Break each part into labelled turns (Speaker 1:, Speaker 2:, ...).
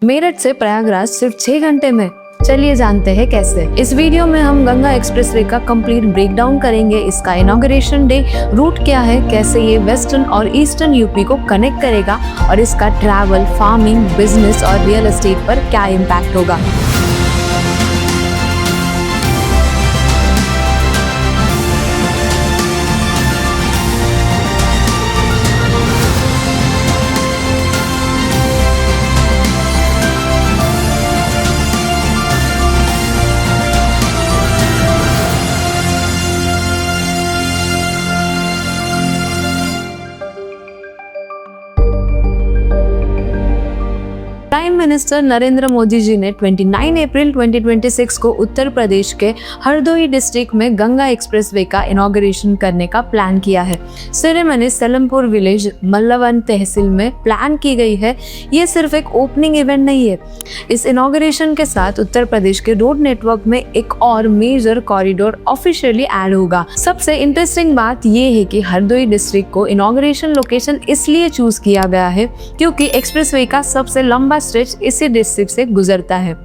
Speaker 1: मेरठ से प्रयागराज सिर्फ 6 घंटे में। चलिए जानते हैं कैसे। इस वीडियो में हम गंगा एक्सप्रेसवे का कंप्लीट ब्रेकडाउन करेंगे। इसका इनॉग्रेशन डे, रूट क्या है, कैसे ये वेस्टर्न और ईस्टर्न यूपी को कनेक्ट करेगा और इसका ट्रैवल, फार्मिंग, बिजनेस और रियल एस्टेट पर क्या इम्पैक्ट होगा। प्राइम मिनिस्टर नरेंद्र मोदी जी ने 29 अप्रैल 2026 को उत्तर प्रदेश के हरदोई डिस्ट्रिक्ट में गंगा एक्सप्रेसवे का इनॉग्रेशन करने का प्लान किया है। सेरेमनी सलेमपुर विलेज, मल्लवन तहसील में प्लान की गई है। ये सिर्फ एक ओपनिंग इवेंट नहीं है। इस इनॉग्रेशन के साथ उत्तर प्रदेश के रोड नेटवर्क में एक और मेजर कॉरिडोर ऑफिशियली ऐड होगा। सबसे इंटरेस्टिंग बात ये है कि हरदोई डिस्ट्रिक्ट को इनॉग्रेशन लोकेशन इसलिए चूज किया गया है क्योंकि एक्सप्रेसवे का सबसे लंबा स्ट्रेच इसी डिस्ट्रिक्ट से गुजरता है।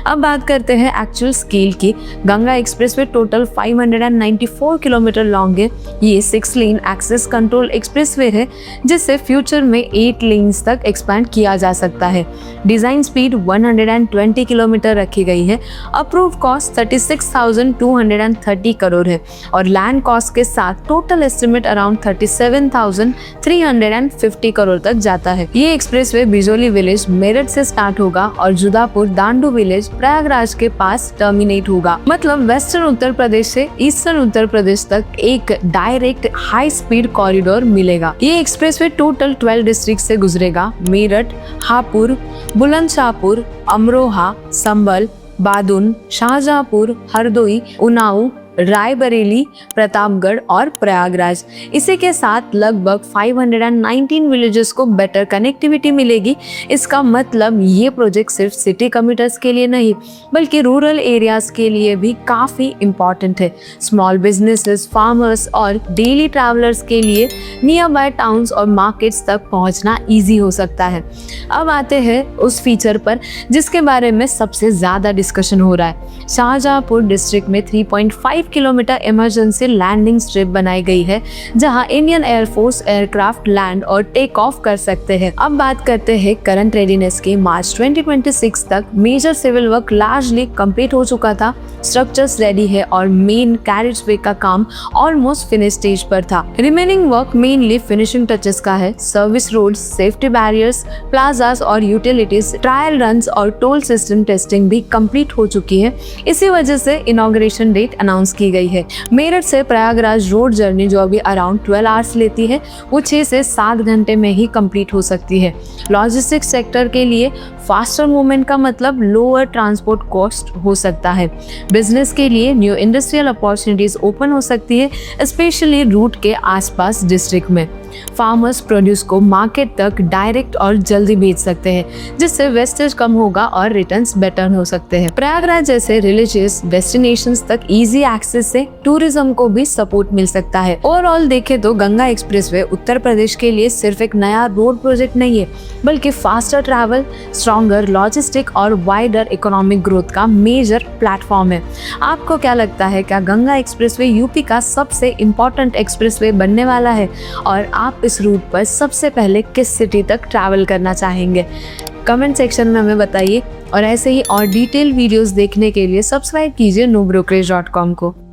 Speaker 1: अब बात करते हैं एक्चुअल स्केल की। Ganga expressway total 594 kilometre long है। ये 6 लेन एक्सेस कंट्रोल एक्सप्रेसवे है जिससे फ्यूचर में 8 लेन्स तक एक्सपैंड किया जा सकता है। डिजाइन स्पीड 120 किलोमीटर रखी गई है। अप्रूव कॉस्ट 36,230 करोड़ है और लैंड कॉस्ट के साथ टोटल एस्टिमेट अराउंड 37,350 करोड़ तक जाता है। ये एक्सप्रेसवे बिजोली विलेज मेरठ से स्टार्ट होगा और जुदापुर दांडू विलेज प्रयागराज के पास टर्मिनेट होगा। मतलब वेस्टर्न उत्तर प्रदेश से ईस्टर्न उत्तर प्रदेश तक एक डायरेक्ट हाई स्पीड कॉरिडोर मिलेगा। ये एक्सप्रेसवे टोटल 12 डिस्ट्रिक्ट से गुजरेगा। मेरठ, हापुड़, बुलंदशहर, अमरोहा, संभल, बादुन, शाहजहांपुर, हरदोई, उन्नाव, रायबरेली, प्रतापगढ़ और प्रयागराज। इसी के साथ लगभग 519 विलेजेस को बेटर कनेक्टिविटी मिलेगी। इसका मतलब ये प्रोजेक्ट सिर्फ सिटी कम्यूटर्स के लिए नहीं बल्कि रूरल एरियाज के लिए भी काफ़ी इम्पॉर्टेंट है। स्मॉल बिजनेसेस, फार्मर्स और डेली ट्रैवलर्स के लिए नियर बाय टाउन्स और मार्केट्स तक पहुंचना ईजी हो सकता है। अब आते हैं उस फीचर पर जिसके बारे में सबसे ज़्यादा डिस्कशन हो रहा है। शाहजहांपुर डिस्ट्रिक्ट में 3.5 किलोमीटर इमरजेंसी लैंडिंग स्ट्रिप बनाई गई है जहां इंडियन एयरफोर्स एयरक्राफ्ट लैंड और टेक ऑफ कर सकते हैं। अब बात करते हैं करंट रेडीनेस की। मार्च 2026 तक major civil work largely complete हो चुका था। स्ट्रक्चर्स रेडी है और मेन कैरेज वे का काम ऑलमोस्ट फिनिश स्टेज पर था। Remaining work mainly finishing touches का है। Service roads, safety barriers, plazas और यूटिलिटीज, ट्रायल रन्स और टोल सिस्टम टेस्टिंग भी कंप्लीट हो चुकी है। इसी वजह से इनॉग्रेशन डेट अनाउंस की गई है। मेरठ से प्रयागराज रोड जर्नी जो अभी अराउंड 12 आवर्स लेती है वो 6 से 7 घंटे में ही कंप्लीट हो सकती है। लॉजिस्टिक्स सेक्टर के लिए फास्टर मूवमेंट का मतलब लोअर ट्रांसपोर्ट कॉस्ट हो सकता है। बिजनेस के लिए न्यू इंडस्ट्रियल अपॉर्चुनिटीज ओपन हो सकती है, स्पेशली रूट के आसपास डिस्ट्रिक्ट में। फार्मर्स प्रोड्यूस को मार्केट तक डायरेक्ट और जल्दी भेज सकते हैं जिससे वेस्टेज कम होगा और रिटर्न्स बेटर हो सकते हैं। प्रयागराज जैसे रिलीजियस डेस्टिनेशंस तक इजी एक्सेस से टूरिज्म को भी सपोर्ट मिल सकता है। ओवरऑल देखें तो गंगा एक्सप्रेसवे उत्तर प्रदेश के लिए सिर्फ एक नया रोड प्रोजेक्ट नहीं है बल्कि फास्टर ट्रैवल, स्ट्रॉन्गर लॉजिस्टिक और वाइडर इकोनॉमिक ग्रोथ का मेजर प्लेटफॉर्म है। आपको क्या लगता है, क्या गंगा एक्सप्रेसवे यूपी का सबसे इम्पोर्टेंट एक्सप्रेसवे बनने वाला है और आप इस रूट पर सबसे पहले किस सिटी तक ट्रैवल करना चाहेंगे? कमेंट सेक्शन में हमें बताइए और ऐसे ही और डिटेल वीडियोस देखने के लिए सब्सक्राइब कीजिए nubrokerage.com को।